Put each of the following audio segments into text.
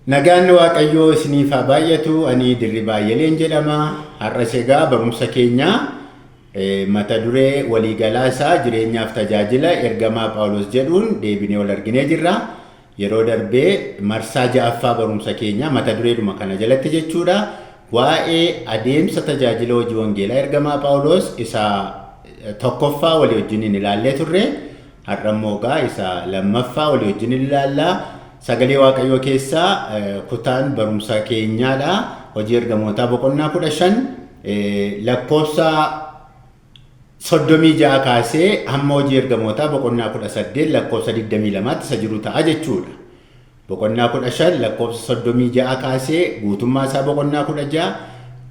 Nagaan Waaqayyoo isiniif haa baay'atu. Ani Dirribaa Yeleen jedhama. Har'as egaa barumsa keenya mata duree waliigalaa isaa jireenyaaf tajaajila ergamaa Phaawulos jedhuun deebinee wal arginee jirra. Yeroo darbee marsaa ja'affaa barumsa keenya mata dureedhuma kana jalatti jechuudha. Waa'ee adeemsa tajaajila hojii wangeelaa ergamaa Phaawulos isa tokkoffaa walii wajjin ilaallee turre. Har'a immoo isa lammaffaa walii wajjin ilaallaa. Sagalee Waaqayyoo keessaa kutaan barumsa keenyaadha. Hojii ergamootaa boqonnaa 15 lakkoofsa 36 kaasee hamma hojii ergamootaa boqonnaa 18 lakkoofsa 22tti isa jiru ta'a jechuudha. Boqonnaa 15 lakkoofsa 36 kaasee guutummaa isaa boqonnaa 16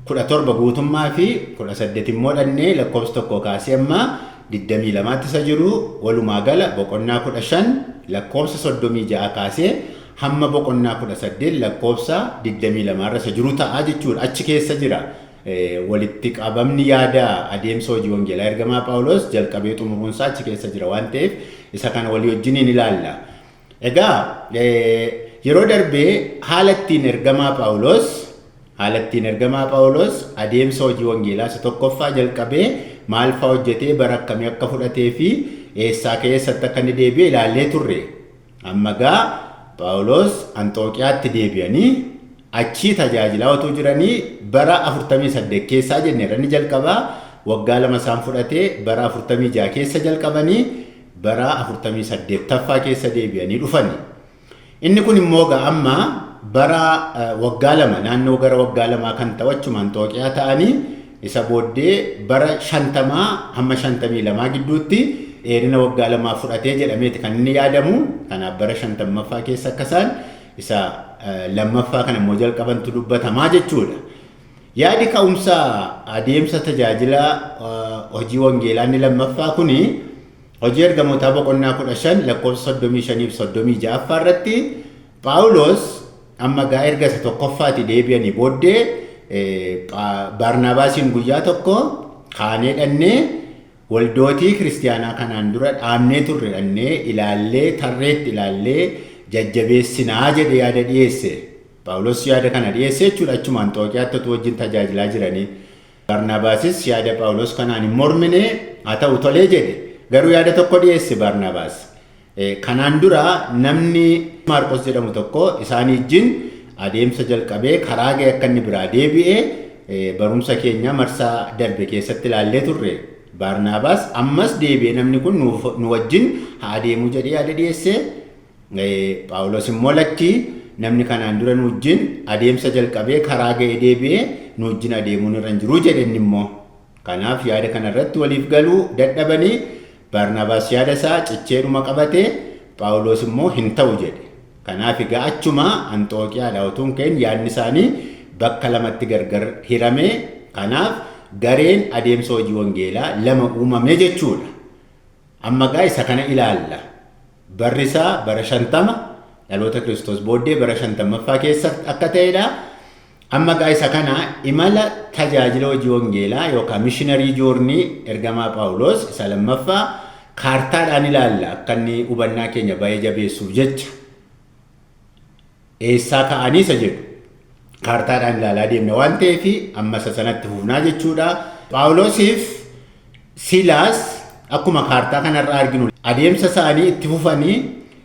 17 guutummaa fi 18 immoo dhannee lakkoofsa 1 kaasee amma 22tti isa jiru. Walumaa gala boqonnaa 15 lakkoofsa 36 kaasee hamma boqonnaa 18 lakkoofsa 22 irra isa jiru ta'a jechuudha. Achi keessa jira walitti qabamni yaada adeemsa hojii wangeelaa ergamaa Phaawulos jalqabee xumuruunsaa achi keessa jira waan ta'eef isa kana walii wajjin ilaalla. Egaa yeroo darbee haala ittiin ergamaa Phaawulos adeemsa hojii wangeelaa isa tokkoffaa jalqabee maal fa'aa hojjetee bara akkamii akka fudhatee fi eessaa keessatti akka inni deebi'e ilaallee turre. Amma gaa Phaawulos Anxooqiyaatti deebi'anii achii tajaajilaa otoo jiranii bara 48 keessaa jenneerra inni jalqabaa waggaa 2 isaan fudhatee bara 46 keessa jalqabanii bara 48ffaa keessa deebi'anii dhufani. Inni kun immoo gaa amma bara waggaa 2 naannoo gara waggaa 2 kan ta'u achuma Anxooqiyaa ta'anii isa booddee bara 50 hamma 52 gidduutti dheerina waggaa 2 fudhatee jedhameeti kan inni yaadamu. Kanaaf bara 50ffaa keessa akkasaan isa lammaffaa kana immoo jalqabantu dubbatamaa jechuudha. Yaadi ka'umsaa adeemsa tajaajila hojii wangeelaa inni lammaffaa kuni hojii ergamootaa boqonnaa 15 lakkoofsa 35 fi 36 irratti Phaawulos amma gaa erga isa tokkoffaatti deebi'anii booddee Barnaabaasiin guyyaa tokko kaanee dhannee waldootii kiristiyaanaa kanaan dura dhaabnee turre dhannee ilaallee tarreetti ilaallee jajjabeessinaa jedhe yaada dhiyeesse. Phaawulos yaada kana dhiyeesse jechuudha achuma Anxooqiyaatti utuu wajjin tajaajilaa jiranii. Barnaabaasis yaada Phaawulos kanaan hin mormine haa ta'u tolee jedhe. Garuu yaada tokko dhiyeesse Barnaabaas. Kanaan dura namni Maarqos jedhamu tokko isaanii wajjin adeemsa jalqabee karaa ga'e akka inni biraa deebi'ee barumsa keenya marsaa darbe keessatti ilaallee turre. Barnaabaas ammas deebi'ee namni kun nu wajjin haa adeemuu jedhee yaada dhiyeesse. Phaawulos immoo lakkii namni kanaan dura nu wajjin adeemsa jalqabee karaa ga'e deebi'ee nu wajjin adeemuun irra hin jiru jedhe inni immoo. Kanaaf yaada kanarratti waliif galuu dadhabanii Barnaabaas yaada isaa cicceedhuma qabatee Phaawulos immoo hin ta'u jedhe. Kanaaf egaa achuma Anxooqiyaadhaa utuu hin ka'in yaadni isaanii bakka lamatti gargar hirame. Kanaaf gareen adeemsa hojii wangeelaa lama uumame jechuudha. Amma gaa isa kana ilaalla. Barri isaa bara 50 dhaloota Kiristoos booddee bara 50ffaa keessa akka ta'edha. Amma gaa isa kana imala tajaajila hojii wangeelaa yookaan missionarii journey ergamaa Phaawulos isa lammaffaa kaartaadhaan ilaalla akka inni hubannaa keenya baay'ee jabeessuuf jecha. Eessaa ka'anii isa jedhu kaartaadhaan ilaalaa deemna waan ta'eef amma isa sanatti fufnaa jechuudha. Phaawulosiif Siilaas akkuma kaartaa kanarraa arginu adeemsa isaanii itti fufanii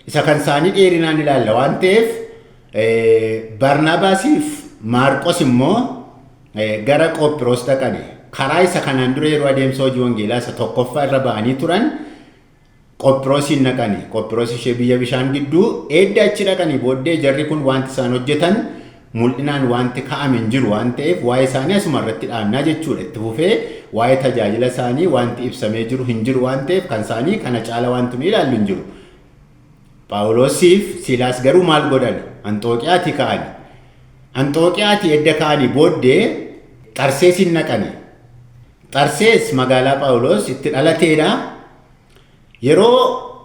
isa kan isaanii dheerinaan ilaalla waan ta'eef Barnaabaasiif Maarqos immoo gara Qophiroos dhaqani. Karaa isa kanaan dura yeroo adeemsa hojii wangeelaa isa tokkoffaa irra ba'anii turan Qophiroosiin dhaqani. Qophiroos ishee biyya bishaan gidduu eedda achi dhaqanii booddee jarri kun wanti isaan hojjetan mul'inaan wanti kaa'ame hin jiru waan ta'eef waa'ee isaanii asuma irratti dhaabnaa jechuudha. Itti fufee waa'ee tajaajila isaanii wanti ibsamee jiru hin jiru waan ta'eef kan isaanii kana caala wanti nu ilaallu hin jiru. Phaawulosiif Siilaas garuu maal godhan? Anxooqiyaatti ka'ani. Anxooqiyaatti edda ka'anii booddee Xarseesiin dhaqani. Xarsees magaalaa Phaawulos itti dhalateedha. Yeroo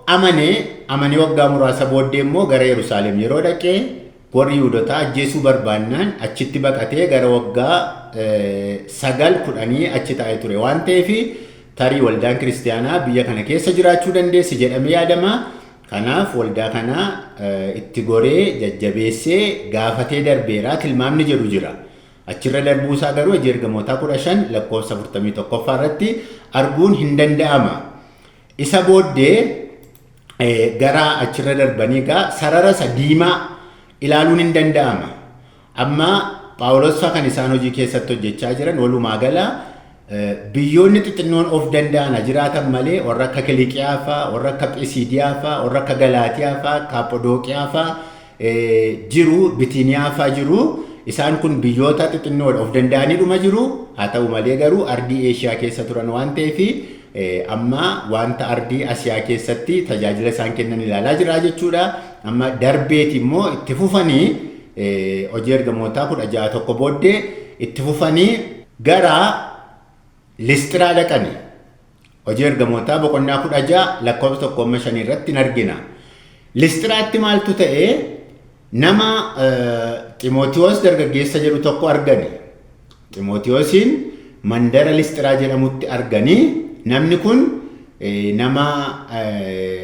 amanee waggaa muraasa booddee immoo gara Yerusaalem yeroo dhaqee warri Yihuudotaa ajjeesuu barbaannaan achitti baqatee gara waggaa 9-10 achi taa'ee ture waan ta'eef tarii waldaan kiristiyaanaa biyya kana keessa jiraachuu dandeessi jedhamee yaadama. Kanaaf waldaa kana itti goree jajjabeessee gaafatee darbeeraa tilmaamni jedhu jira. Achirra darbuusaa garuu hojii ergamootaa 15 lakkoofsa 41 irratti arguun hin danda'ama. Isa booddee gara achirra darbanii egaa sarara diimaa ilaaluun hin danda'ama. Amma Phaawulos kan isaan hojii keessatti hojjechaa jiran walumaa gala biyyoonni xixinnoon of danda'an jiraatan malee warra akka Kiliqiyaa fa'aa, warra akka Phisiidiyaa fa'aa, warra akka Galaatiyaa fa'aa, Kaaphodooqiyaa fa'aa jiru, Bitiniyaa fa'aa jiru. Isaan kun biyyoota xixinnoodha of danda'aniidhuma jiru. Haa ta'u malee garuu ardii Eeshiyaa keessa turan waan ta'eef amma wanta ardii Asiyaa keessatti tajaajila isaan kennan ilaalaa jira jechuudha. Amma darbeeti immoo itti fufanii hojii ergamootaa 16 booddee itti fufanii gara Listiraa dhaqani. Hojii ergamootaa boqonnaa 16 lakkoofsa 1:5 irratti hin argina. Listiraatti maaltu ta'e nama Ximootiyoos dargaggeessa jedhu tokko argani. Ximootiyoosiin mandara Listiraa jedhamutti arganii namni kun nama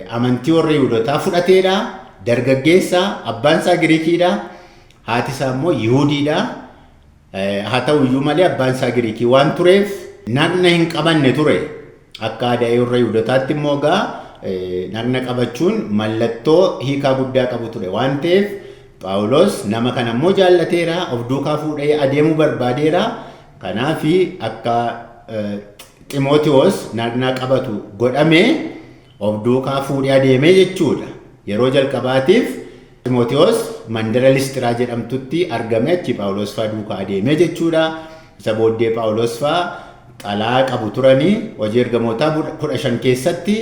amantii warra Yihuudootaa fudhateedha. Dargaggeessa, abbaan isaa Giriikiidha. Haati isaa immoo Yihuudiidha. Haa ta'u iyyuu malee abbaan isaa Giriikii waan tureef naqna hin qabanne ture. Akka aadaa warra Yihuudootaatti immoo naqna qabachuun mallattoo hiikaa guddaa qabu ture waan ta'eef Phaawulos nama kana immoo jaallateera, of duukaa fuudhee adeemuu barbaadeera. Kanaaf akka Ximootiyoos naqna qabatu godhamee of duukaa fuudhee adeemee jechuudha. Yeroo jalqabaatiif Ximootiyoos mandara Listiraa jedhamtutti argame achi Phaawulos fa'aa duukaa adeemee jechuudha. Isa booddee Phaawulos fa'aa xalaa qabu turanii hojii ergamootaa 15 keessatti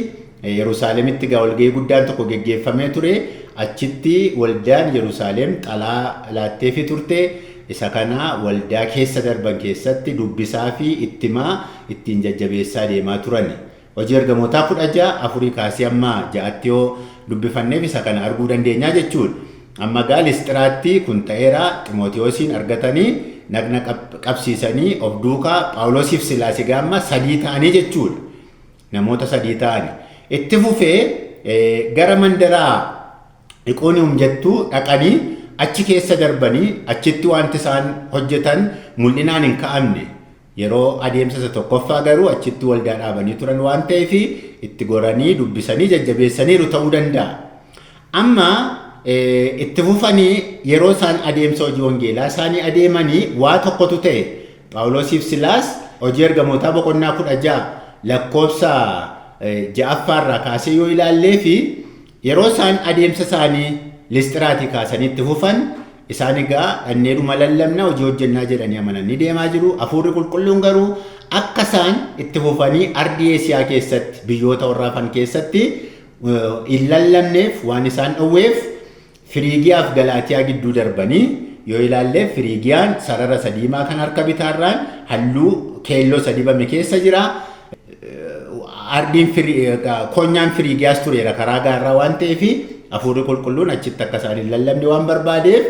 Yerusaalemitti walgahii guddaan tokko geggeeffamee ture. Achitti waldaan Yerusaalem xalaa laatteefi turte. Isa kana waldaa keessa darban keessatti dubbisaa fi ittiin jajjabeessaa deemaa turani. Hojii ergamootaa 16 afurii kaasee amma 6tti yoo dubbifanneef isa kana arguu dandeenya jechuudha. Amma Listiraatti kun ta'eera. Ximootiyoosiin argatanii naqna qabsiisanii of duukaa Phaawulosiif Silaasii gaamma 3 ta'anii jechuudha. Namoota 3 ta'anii. Itti fufee gara mandaraa Iqooniyum jettuu dhaqanii achi keessa darbanii achitti wanti isaan hojjetan mul'inaan hin ka'amne. Yeroo adeemsa isa tokkoffaa garuu achitti waldaa dhaabanii turan waan ta'eef itti goranii dubbisanii jajjabeessaniiru ta'uu danda'a. Amma itti fufanii yeroo isaan adeemsa hojii wangeelaa isaanii adeemanii waa tokkotu ta'e. Phaawulosiif Silaas hojii ergamootaa boqonnaa 16 lakkoofsa 6 kaasee yoo ilaallee fi yeroo isaan adeemsa isaanii Listiraatii kaasanii itti fufan isaan egaa dhanneedhuma lallabna hojii hojjennaa jedhanii amananii deemaa jiru. Hafuurri qulqulluun garuu akka isaan itti fufanii ardii Eesiyaa keessatti biyyoota warra hafan keessatti hin lallabneef waan isaan dhowweef Firiigiyaaf Galaatiyaa gidduu darbanii yoo ilaalle Firiigiyaan sarara diimaa kan harka bitaarraan halluu keelloo dibame keessa jira. Ardiin konyaan Firiigiyaas tureera karaa gaarraa waan ta'eef hafuurri qulqulluun achitti akka isaan hin lallabne waan barbaadeef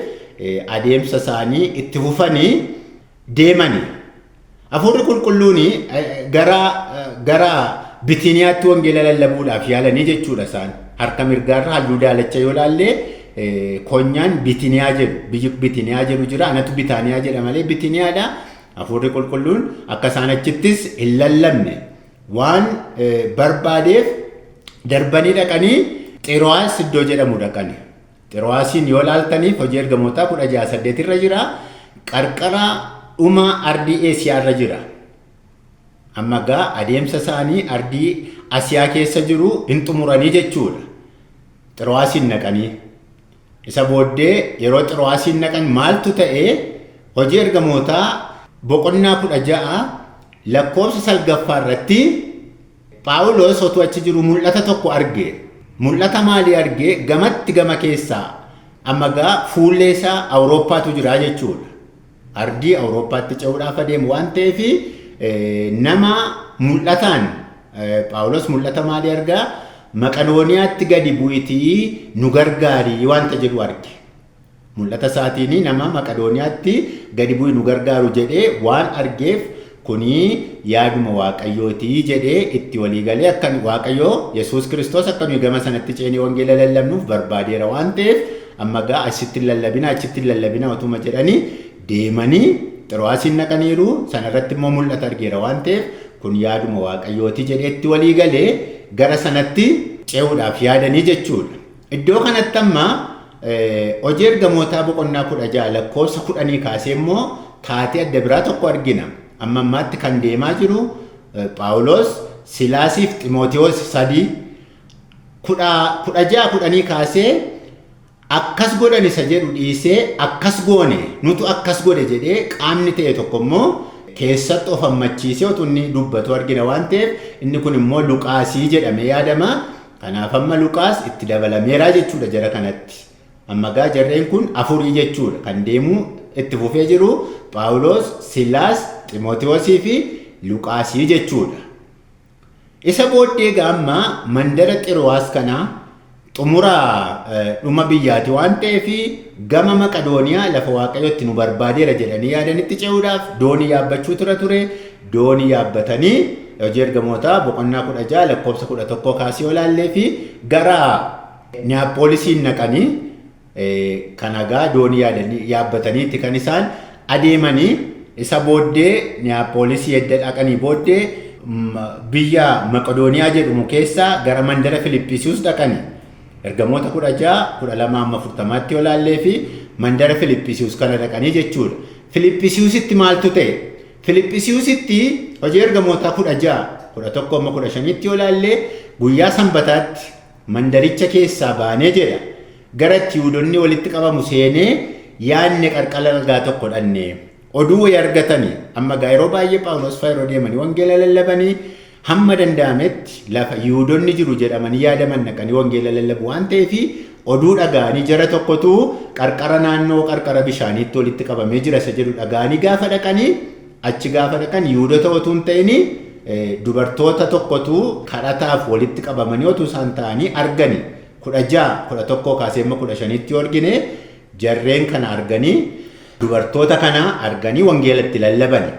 adeemsa isaanii itti fufanii deemani. Hafuurri qulqulluun gara Bitiniyaatti wangeela lallabuudhaaf yaalanii jechuudha isaan. Harka mirgaarra halluu daalacha yoo ilaalle konyaan Bitiniyaa jedhu, biyyi Bitiniyaa jedhu jira. Anatu Bitaaniyaa jedha malee Bitiniyaadha. Hafuurri qulqulluun akka isaan achittis hin lallabne waan barbaadeef darbanii dhaqanii Xiroo'aas iddoo jedhamu dhaqani. Xiroo'aasiin yoo ilaaltaniif hojii ergamootaa 16 irra jira. Qarqara dhuma ardii Eesiyaa irra jira. Amma adeemsa isaanii ardii Asiyaa keessa jiru hin xumuranii jechuudha. Xiroo'aasiin dhaqanii. Isa booddee yeroo Xiroo'aasiin dhaqan maaltu ta'e hojii ergamootaa boqonnaa 16 lakkoofsa 9 irratti Phaawulos otuu achi jiru mul'ata tokko arge. Mul'ata maalii arge? Gama keessaa amma fuullee isaa Awurooppaatu jira jechuudha. Ardii Awurooppaatti ce'uudhaaf adeemu waan ta'eef nama mul'ataan Phaawulos mul'ata maalii argaa? Maqadooniyaatti gadi bu'itii nu gargaarii wanta jedhu arge. Mul'ata isaatiin nama Maqadooniyaatti gadi bu'i nu gargaaru jedhee waan argeef kuni yaaduma waaqayyootii jedhee itti walii galee akkan waaqayyoo Yesuus Kiristoos akka nuyi gama sanatti ceenee wangeela lallabnuuf barbaadeera waan ta'eef amma gaa achitti lallabina otuma jedhanii deemanii Xiroo'aasiin naqaniiru sanarratti immoo mul'ata argeera waan ta'eef kun yaaduma waaqayyootii jedhee itti walii galee gara sanatti ce'uudhaaf yaadanii jechuudha. Iddoo kanatti amma hojii ergamootaa boqonnaa 16 lakkoofsa 10 kaasee immoo taatee adda biraa tokko argina. Amma ammaatti kan deemaa jiru Phaawulos, Silaasiif Ximootiyoos 16 kaasee akkas godhan isa jedhu dhiisee akkas goone nutu akkas godhe jedhee qaamni ta'e tokko immoo keessatti of hammachiisee utuu inni dubbatu argina waan ta'eef inni kun immoo Luqaasii jedhamee yaadama. Kanaaf amma Luqaas itti dabalameera jechuudha jara kanatti. Amma gaa jarreen kun afurii jechuudha kan deemu itti fufee jiru Phaawulos, Silaas, Ximootiyoosii fi Luqaasii jechuudha. Isa booddee gaamma mandara Xiroo'aas kanaa xumura dhuma biyyaati waan ta'eef gama Maqadooniyaa lafa waaqayyootti nu barbaadeera jedhanii yaadanitti ce'uudhaaf doonii yaabbachuu ture. Doonii yaabbatanii hojii ergamootaa boqonnaa 16 lakkoofsa 11 kaasee olaallee fi gara Niyaapoolisiin naqanii kanagaa doonii yaabbataniitti kan isaan adeemanii isa booddee Niyaappoolisii edda dhaqanii booddee biyya Maqadooniyaa jedhamu keessaa gara mandara Filiphisius dhaqanii ergamoota 16-12-40tti olaallee fi mandara Filiphisius kana dhaqanii jechuudha. Filiphisiusitti maaltu ta'e? Filiphisiusitti hojii ergamoota 16-11-15tti olaallee guyyaa sanbataatti mandaricha keessaa baanee jedha. Gara itti Yihuudoonni walitti qabamu seenee yaadne qarqara lagaa tokko dhannee oduu wayii argatanii amma gaa yeroo baay'ee Phaawulos fa'aa yeroo deemanii wangeela lallabanii hamma danda'ametti lafa Yihuudoonni jiru jedhamanii yaadaman naqanii wangeela lallabu waan ta'eef oduu dhaga'anii jara tokkotu qarqara naannoo qarqara bishaaniitti walitti qabamee jira isa jedhu dhaga'anii gaafa dhaqanii achi gaafa dhaqan Yihuudoota otoo hin ta'in dubartoota tokkotu kadhataaf walitti qabamanii otoo isaan ta'anii arganii 16-11 kaasee 15tti argine jarreen kana arganii dubartoota kana arganii wangeelatti lallabani.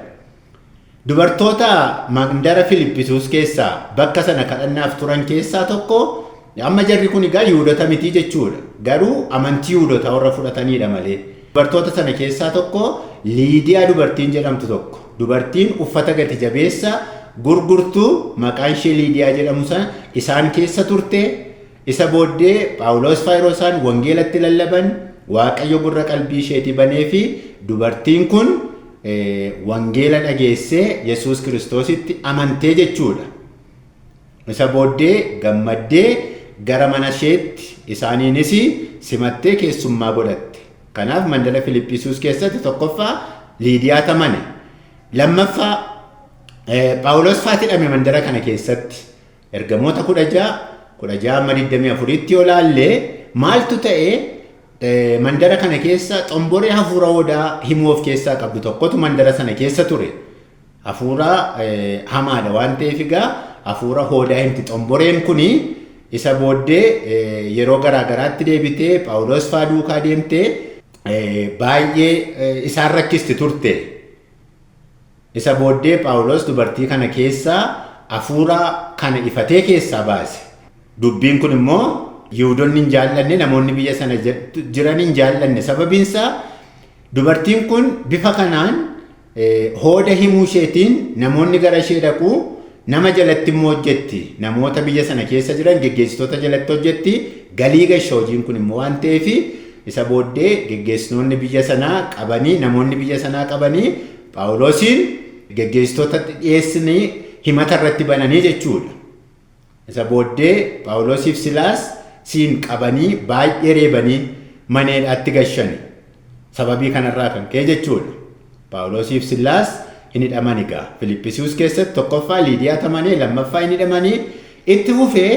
Dubartoota mandara Filiphisius keessaa bakka sana kadhannaaf turan keessaa tokko amma jarri kun egaa Yihuudoota miti jechuudha. Garuu amantii Yihuudoota warra fudhatanidha malee. Dubartoota sana keessaa tokko Liidiyaa dubartiin jedhamtu tokko. Dubartiin uffata gati jabeessa gurgurtuu maqaan ishee Liidiyaa jedhamu sana isaan keessa turte. Isa booddee Phaawulos fa'aa yeroo isaan wangeelatti lallaban Waaqayyo gurra qalbii isheetii banee fi dubartiin kun wangeela dhageessee Yesuus Kiristoositti amantee jechuudha. Isa booddee gammaddee gara mana isheetti isaaniinis simattee keessummaa godhatte. Kanaaf mandara Filiphisius keessatti tokkoffaa Liidiyaa tamane. Lammaffaa Phaawulos fa'aa hidhame mandara kana keessatti ergamoota 16-24tti olaallee maaltu ta'ee mandara kana keessa xomboree hafuura odaa himuu of keessaa qabdu tokkotu mandara sana keessa ture. Hafuura hamaadha waan ta'eef egaa hafuura hoodaa himti. Xomboreen kuni isa booddee yeroo garaagaraatti deebitee Phaawulos fa'aa duukaa deemtee baay'ee isaan rakkisti turte. Isa booddee Phaawulos dubartii kana keessaa hafuura kana ifatee keessaa baase. Dubbiin kun immoo Yihuudoonni hin jaallanne namoonni biyya sana jiran hin jaallanne sababiinsaa dubartiin kun bifa kanaan hooda himuu isheetiin namoonni gara ishee dhaqu nama jalatti immoo hojjetti. Namoota biyya sana keessa jiran geggeessitoota jalatti hojjetti. Galii gasha hojiin kun immoo waan ta'eef isa booddee geggeessitoonni biyya sanaa qabanii namoonni biyya sanaa qabanii Phaawulosiin geggeessitoota dhiyeessanii himata irratti bananii jechuudha. Isa booddee Phaawulosiif Silaas siin qabanii baay'ee reebanii maneedhaatti gashani. Sababii kanarraa kan ka'e jechuudha. Phaawulosiif Silaas hin hidhaman egaa Filiphisius keessatti tokkoffaa Liidiyaa tamanee lammaffaa hin hidhamanii itti fufee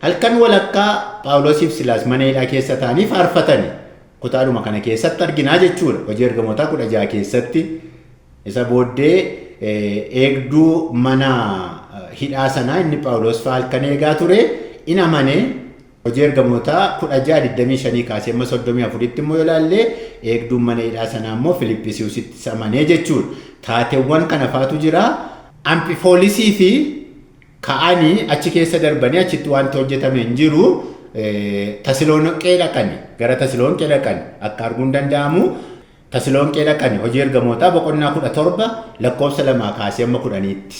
halkan walakkaa Phaawulosiif Silaas maneedhaa keessa ta'anii faarfatanii kutaadhuma kana keessatti arginaa jechuudha. Hojii ergamootaa 16 keessatti isa booddee eegduu mana hidhaa sanaa inni Phaawulos fa'aa halkan eegaa ture in amanee Hojii ergamootaa 16:25 kaasee amma 34tti immoo yoo ilaalle eegduun mana hidhaa sanaa immoo Filiphisiisitti amanee jechuudha. Taateewwan kana faatu jira. Amphifoolisii fi ka'anii achi keessa darbanii achitti wanti hojjetame hin jiru. Tasaloniqee dhaqani gara Tasaloniqee dhaqani akka arguun danda'amu Tasaloniqee dhaqani hojii ergamootaa boqonnaa 17 lakkoofsa 2 kaasee amma 10tti.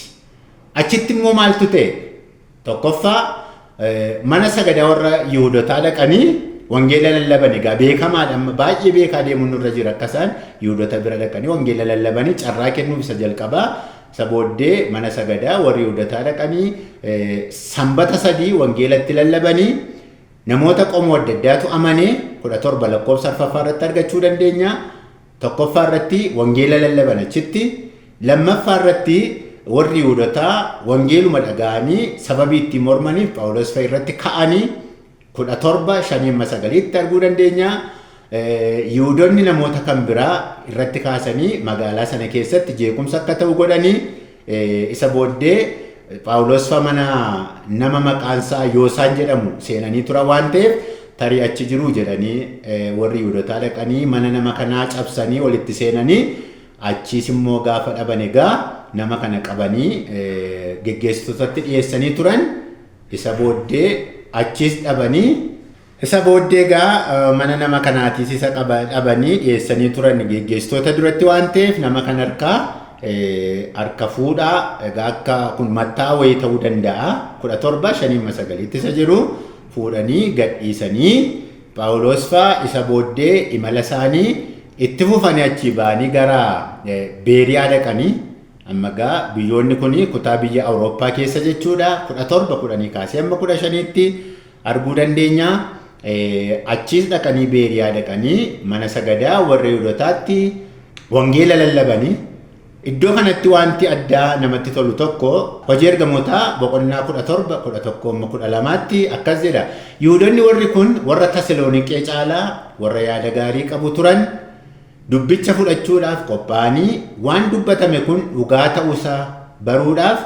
Achitti immoo maaltu ta'e? Tokkoffaa mana sagadaa warra Yihuudotaa dhaqanii wangeela lallaban. Egaa beekamaadha baay'ee beekaa deemuun nurra jira akka isaan Yihuudota bira dhaqanii wangeela lallabanii carraa kennuuf isa jalqabaa. Isa booddee mana sagadaa warri Yihuudotaa dhaqanii sanbata 3 wangeelatti lallabanii namoota qomoo adda addaatu amanee 17 lakkoofsa 4 irratti argachuu dandeenya. Tokkoffaa irratti wangeela lallaban achitti, lammaffaa irratti warri Yihuudotaa wangeeluma dhaga'anii sababii ittiin mormaniif Phaawulos fa'a irratti ka'anii 17:5-9tti arguu dandeenya. Yihuudoonni namoota kan biraa irratti kaasanii magaalaa sana keessatti jeequmsa akka ta'u godhanii isa booddee Phaawulos fa'a mana nama maqaansaa Yoosaan jedhamu seenanii tura waan ta'eef tarii achi jiru jedhanii warri Yihuudotaa dhaqanii mana nama kanaa cabsanii walitti seenanii achiis immoo gaafa dhaban egaa nama kana qabanii geggeessitootatti dhiyeessanii turan. Isa booddee achiis dhabanii isa booddee egaa mana nama kanaatiis isa dhabanii dhiyeessanii turan geggeessitoota duratti waan ta'eef nama kan harka fuudhaa egaa akka kun mattaa wayii ta'uu danda'a 17:5-9tti isa jiru fuudhanii gadhiisanii Phaawulos fa'a isa booddee imala isaanii itti fufanii achi ba'anii gara Beeriyaa dhaqanii. Amma egaa biyyoonni kun kutaa biyya Awurooppaa keessa jechuudha. 17 kaasee amma 15tti arguu dandeenya. Achiis dhaqanii Beeriyaa dhaqanii mana sagadaa warra Yihuudotaatti wangeela lallabanii. Iddoo kanatti wanti addaa namatti tolu tokko hojii ergamootaa boqonnaa 17 11-12tti akkas jedha. Yihuudoonni warri kun warra Tasaloniqee caalaa warra yaada gaarii qabu turan. Dubbicha fudhachuudhaaf qophaa'anii waan dubbatame kun dhugaa ta'uusaa baruudhaaf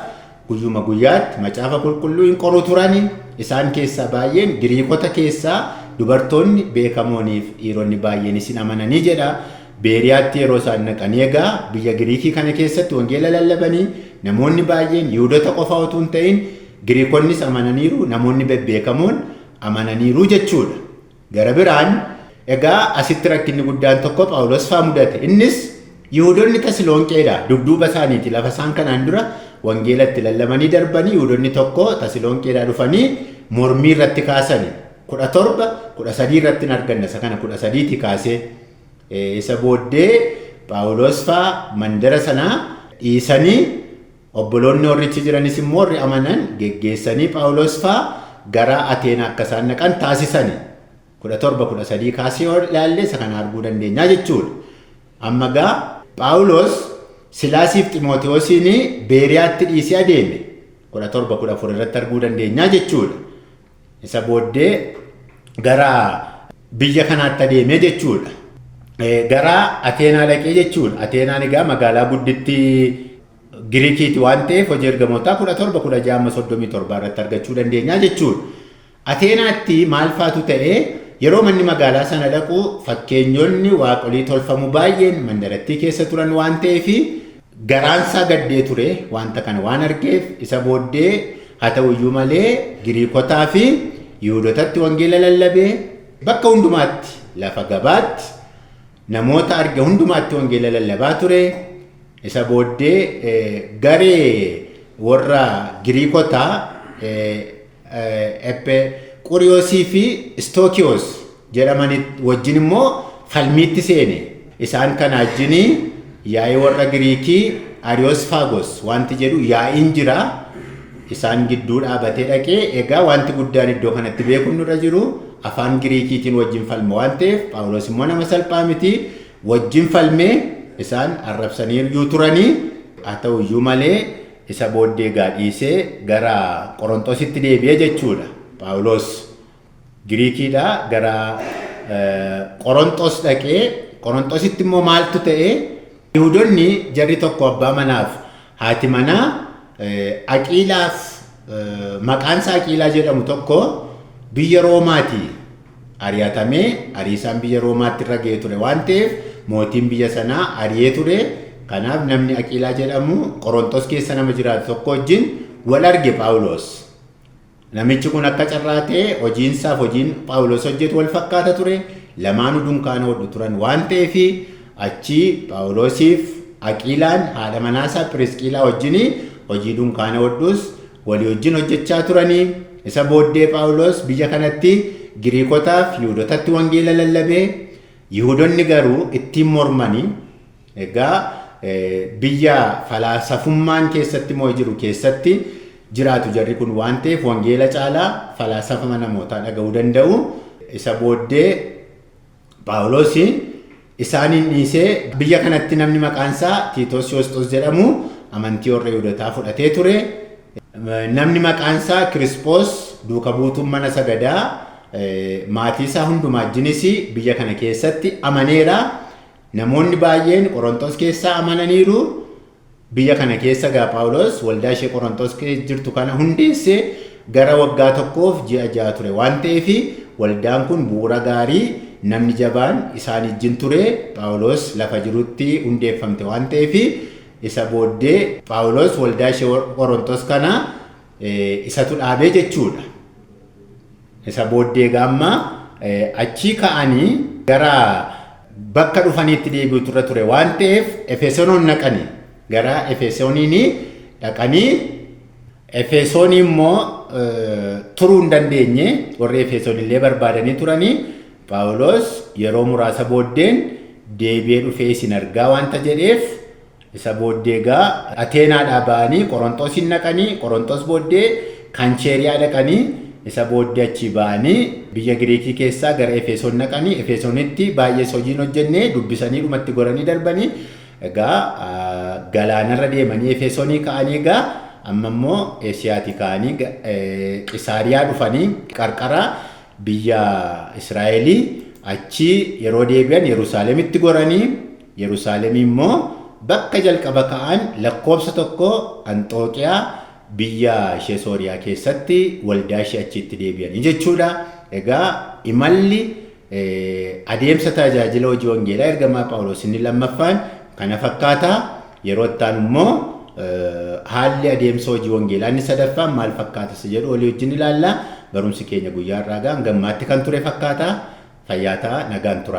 guyyuma guyyaatti macaafa qulqulluu hin qoru turani. Isaan keessaa baay'een Giriikota keessaa dubartoonni beekamooniif dhiironni baay'eenis hin amananii jedha. Beeriyaatti yeroo isaan dhaqanii egaa biyya Giriikii kana keessatti wangeela lallabanii namoonni baay'een Yihuudota qofa otoo hin ta'in Giriikonnis amananiiru, namoonni bebbeekamoon amananiiru jechuudha. Gara biraan egaa asitti rakkinni guddaan tokko Phaawulos fa'a mudate. Innis Yihuudoonni Tasaloniqeedha dudduuba isaaniiti lafa isaan kanaan dura wangeelatti lallabanii darbanii Yihuudoonni tokko Tasaloniqeedhaa dhufanii mormii irratti kaasanii 17-13 irratti hin arganna isa kana 13tti kaasee isa booddee Phaawulos fa'a mandara sanaa dhiisanii obboloonni warrichi jiranis immoo warri amanan geggeessanii Phaawulos fa'a gara Ateenaa akka isaan dhaqan taasisanii. 17-13 kaasee ilaalle isa kana arguu dandeenya jechuudha. Amma egaa Phaawulos Silaasiif Ximootiyoosiin Beeriyaatti dhiisee adeeme 17-14 irratti arguu dandeenya jechuudha. Isa booddee gara biyya kanaatti adeeme jechuudha. Gara Ateenaa dhaqee jechuudha. Ateenaan egaa magaalaa guddittii Giriikiiti waan ta'eef hojii ergamootaa 17-16-37 irratti argachuu dandeenya jechuudha. Ateenaatti maal faatu ta'ee yeroo manni magaalaa sana dhaqu fakkeenyonni waaqolii tolfamu baay'een mandarattii keessa turan waan ta'eef garaansaa gaddee ture wanta kana waan argeef isa booddee haa ta'uyyuu malee Giriikotaa fi Yihuudotatti wangeela lallabee bakka hundumaatti lafa gabaatti namoota arge hundumaatti wangeela lallabaa ture. Isa booddee garee warra Giriikotaa Quriyoosii fi Stookiyoos jedhaman wajjin immoo falmiitti seene. Isaan kana wajjin yaa'ii warra Giriikii Ariyoosfaagos wanti jedhu yaa'iin jira. Isaan gidduu dhaabatee dhaqee egaa wanti guddaan iddoo kanatti beekuun nurra jiru afaan Giriikiitiin wajjin falma waan ta'eef Phaawulos immoo nama salphaa miti wajjin falmee isaan arrabsanii iyyuu turanii. Haa ta'uyyuu malee isa booddee dhiisee gara Qorontositti deebi'ee jechuudha. Phaawulos Giriikiidhaa gara Qorontos dhaqee Qorontositti immoo maaltu ta'e Yihuudoonni jarri tokko abbaa manaaf haati manaa Aqiilaaf maqaan isaa Aqiilaa jedhamu tokko biyya Roomaati ari'atamee ariisaan biyya Roomaatti irra ga'ee ture waan ta'eef mootiin biyya sanaa ari'ee ture. Kanaaf namni Aqiilaa jedhamu Qorontos keessa nama jiraatu tokko wajjin wal arge Phaawulos. Namichi kun akka carraa ta'e hojiinsaaf hojiin Phaawulos hojjetu wal fakkaata ture. Lamaanuu dunkaana hodhu turan waan ta'eef achi Phaawulosiif Aqiilaan haadha manaasaa Pirisqilaa wajjin hojii dunkaana hodhus walii wajjin hojjechaa turanii. Isa booddee Phaawulos biyya kanatti Giriikotaaf Yihuudotatti wangeela lallabee, Yihuudonni garuu ittiin mormanii egaa biyya falaasafummaan keessatti moo jiru keessatti jiraatu jarri kun waan ta'eef wangeela caalaa falaasafama namootaa dhaga'uu danda'u. Isa booddee Phaawulos isaaniin dhiisee biyya kanatti namni maqaan isaa Tiitoos Yoosxoos jedhamu amantii warra Yihuudotaa fudhatee ture. Namni maqaan isaa Kirispoos duuka buutuun mana sagadaa maatii isaa hundumaa wajjinis biyya kana keessatti amaneera. Namoonni baay'een Qorontos keessaa amananiiru. Biyya kana keessa gaa Phaawulos waldaa ishee Qorontos keessa jirtu kana hundeessee gara waggaa tokkoof ji'a 6 ture waan ta'eef waldaan kun bu'uura gaarii namni jabaan isaan wajjin ture. Phaawulos lafa jirutti hundeeffamte waan ta'eef isa booddee Phaawulos waldaa ishee Qorontos kana isatu dhaabee jechuudha. Isa booddee gaamma achii ka'anii gara bakka dhufaniitti deebi'u ture waan ta'eef Efesoon naqanii gara Efesooniin dhaqanii Efesoon immoo turuu hin dandeenye warri Efesoon illee barbaadanii turanii. Phaawulos yeroo muraasa booddeen deebi'ee dhufee isin argaa waanta jedheef isa booddee gaa Ateenaadhaa ba'anii Qorontosiin naqanii Qorontos booddee Kancheeriyaa dhaqanii isa booddee achi ba'anii biyya Giriikii keessaa gara Efesoon naqanii Efesoonitti baay'ee hojiin hojjennee dubbisanii dhumatti goranii darbanii egaa galaanarra deemanii Efesoonii ka'anii egaa amma immoo Eesiyaatii ka'anii Qisaariyaa dhufanii qarqara biyya Israa'elii achi yeroo deebi'an Yerusaalemitti goranii Yerusaalemii immoo bakka jalqaba ka'an lakkoobsa tokko Anxooqiyaa biyya ishee Sooriyaa keessatti waldaa ishee achitti deebi'anii jechuudha. Egaa imalli adeemsa tajaajila hojii wangeelaa ergamaa Phaawulos inni lammaffaan kana fakkaata. Yeroo ittaan immoo haalli adeemsa hojii wangeelaa inni sadaffaan maal fakkaata jedhu walii wajjin ilaalla. Barumsi keenya guyyaa irraa gammaatti kan ture fakkaata. Fayyaa ta'aa nagaan tura.